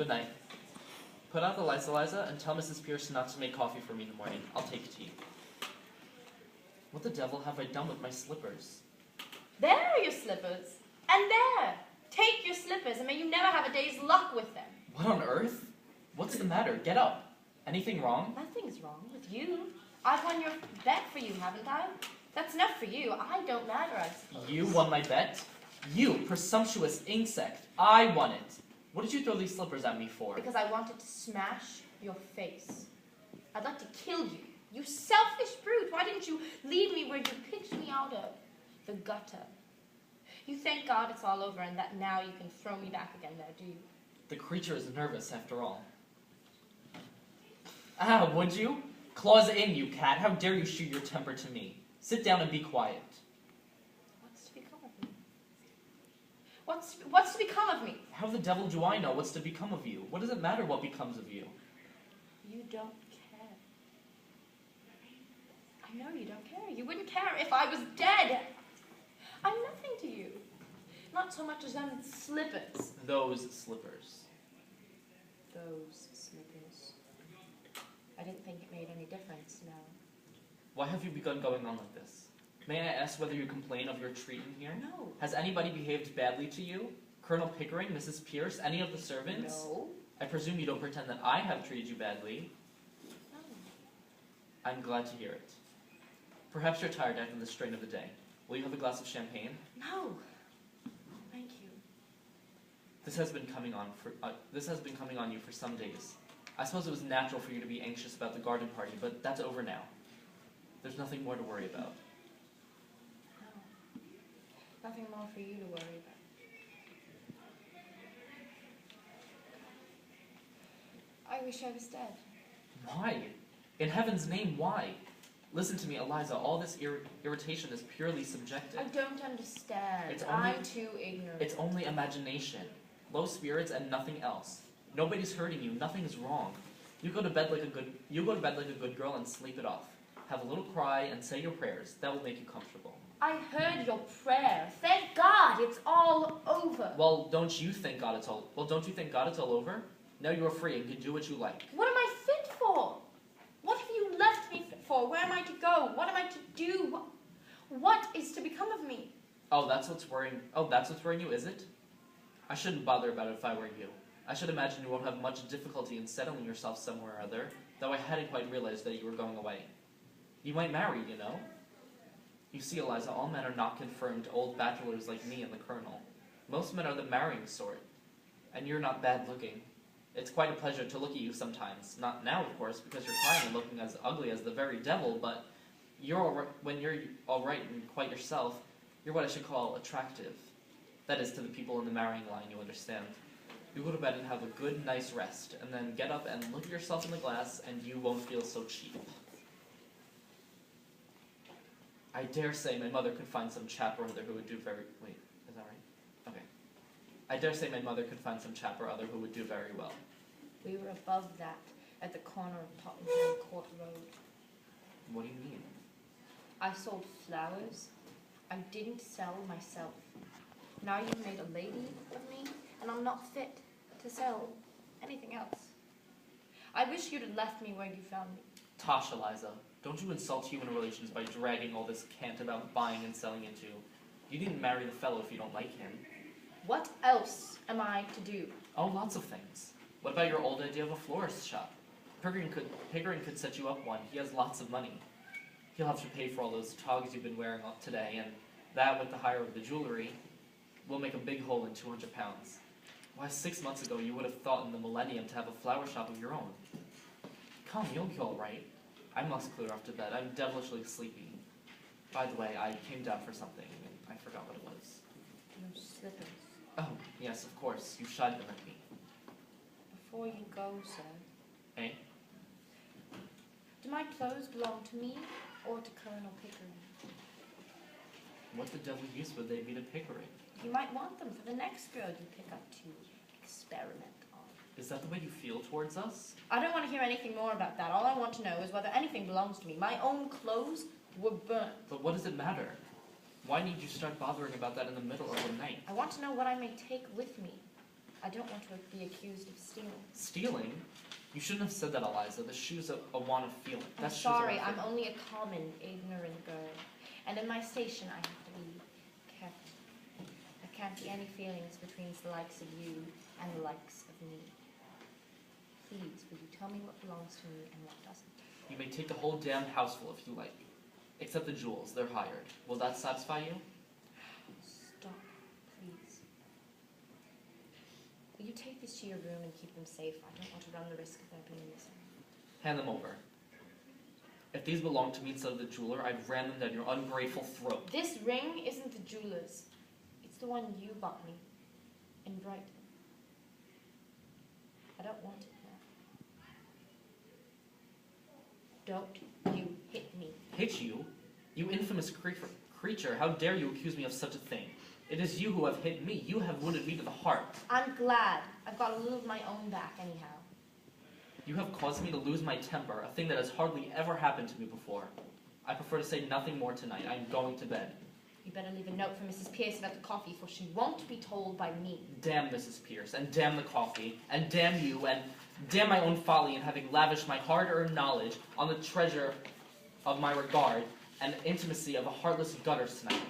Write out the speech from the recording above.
Good night. Put out the lights, Eliza, and tell Mrs. Pierce not to make coffee for me in the morning. I'll take tea. What the devil have I done with my slippers? There are your slippers. And there. Take your slippers, and may you never have a day's luck with them. What on earth? What's the matter? Get up. Anything wrong? Nothing's wrong with you. I've won your bet for you, haven't I? That's enough for you. I don't matter, I suppose. You won my bet? You, presumptuous insect. I won it. What did you throw these slippers at me for? Because I wanted to smash your face. I'd like to kill you. You selfish brute. Why didn't you leave me where you picked me out of? The gutter. You thank God it's all over and that now you can throw me back again there, do you? The creature is nervous, after all. Ah, would you? Claws in, you cat. How dare you shoot your temper to me? Sit down and be quiet. What's to become of me? What's to become of me? How the devil do I know what's to become of you? What does it matter what becomes of you? You don't care. I know you don't care. You wouldn't care if I was dead. I'm nothing to you. Not so much as them slippers. Those slippers. Those slippers. I didn't think it made any difference, no. Why have you begun going on like this? May I ask whether you complain of your treatment here? No. Has anybody behaved badly to you? Colonel Pickering, Mrs. Pierce, any of the servants? No. I presume you don't pretend that I have treated you badly. No. I'm glad to hear it. Perhaps you're tired after the strain of the day. Will you have a glass of champagne? No. Thank you. This has been coming on you for some days. I suppose it was natural for you to be anxious about the garden party, but that's over now. There's nothing more to worry about. No. Nothing more for you to worry about. I wish I was dead. Why? In heaven's name, why? Listen to me, Eliza. All this irritation is purely subjective. I don't understand. I'm too ignorant. It's only imagination. Low spirits and nothing else. Nobody's hurting you. Nothing's wrong. You go to bed like a good girl and sleep it off. Have a little cry and say your prayers. That will make you comfortable. I heard your prayer. Thank God it's all over. Well, don't you think God it's all over? Now you are free and can do what you like. What am I fit for? What have you left me fit for? Where am I to go? What am I to do? What is to become of me? Oh, that's what's worrying you, is it? I shouldn't bother about it if I were you. I should imagine you won't have much difficulty in settling yourself somewhere or other, though I hadn't quite realized that you were going away. You might marry, you know. You see, Eliza, all men are not confirmed old bachelors like me and the Colonel. Most men are the marrying sort, and you're not bad looking. It's quite a pleasure to look at you sometimes. Not now, of course, because you're crying and looking as ugly as the very devil, but when you're all right and quite yourself, you're what I should call attractive. That is, to the people in the marrying line, you understand. You go to bed and have a good, nice rest, and then get up and look at yourself in the glass, and you won't feel so cheap. I dare say my mother could find some chap or other who would do very... Wait, is that right? Okay. I dare say my mother could find some chap or other who would do very well. We were above that, at the corner of Tottenham Court Road. What do you mean? I sold flowers. I didn't sell myself. Now you've made a lady of me, and I'm not fit to sell anything else. I wish you'd have left me where you found me. Tosh, Eliza, don't you insult human relations by dragging all this cant about buying and selling into. You needn't marry the fellow if you don't like him. What else am I to do? Oh, lots of things. What about your old idea of a florist's shop? Pickering could set you up one. He has lots of money. He'll have to pay for all those togs you've been wearing off today, and that, with the hire of the jewelry, will make a big hole in 200 pounds. Why, 6 months ago you would have thought in the millennium to have a flower shop of your own. Come, you'll be all right. I must clear off to bed. I'm devilishly sleepy. By the way, I came down for something. I forgot what it was. Your slippers. Oh, yes, of course. You shied them at me. Before you go, sir. Eh? Do my clothes belong to me or to Colonel Pickering? What the devil use would they be to Pickering? You might want them for the next girl you pick up to experiment on. Is that the way you feel towards us? I don't want to hear anything more about that. All I want to know is whether anything belongs to me. My own clothes were burnt. But what does it matter? Why need you start bothering about that in the middle of the night? I want to know what I may take with me. I don't want to be accused of stealing. Stealing? You shouldn't have said that, Eliza. The shoe's a want of feeling. I'm That shoe's a sorry, want of I'm feeling. only a common, ignorant girl. And in my station, I have to be kept. I can't be any feelings between the likes of you and the likes of me. Please, will you tell me what belongs to me and what doesn't? You may take the whole damned houseful if you like. Except the jewels. They're hired. Will that satisfy you? Stop, please. Will you take these to your room and keep them safe? I don't want to run the risk of their being missing. Hand them over. If these belong to me instead of the jeweler, I'd ram them down your ungrateful throat. This ring isn't the jeweler's. It's the one you bought me in Brighton. I don't want it now. Don't you hit me. Hit you? You infamous creature, how dare you accuse me of such a thing? It is you who have hit me. You have wounded me to the heart. I'm glad. I've got a little of my own back anyhow. You have caused me to lose my temper, a thing that has hardly ever happened to me before. I prefer to say nothing more tonight. I am going to bed. You better leave a note for Mrs. Pierce about the coffee, for she won't be told by me. Damn Mrs. Pierce, and damn the coffee, and damn you, and damn my own folly in having lavished my hard-earned knowledge on the treasure of my regard and intimacy of a heartless gutter snipe.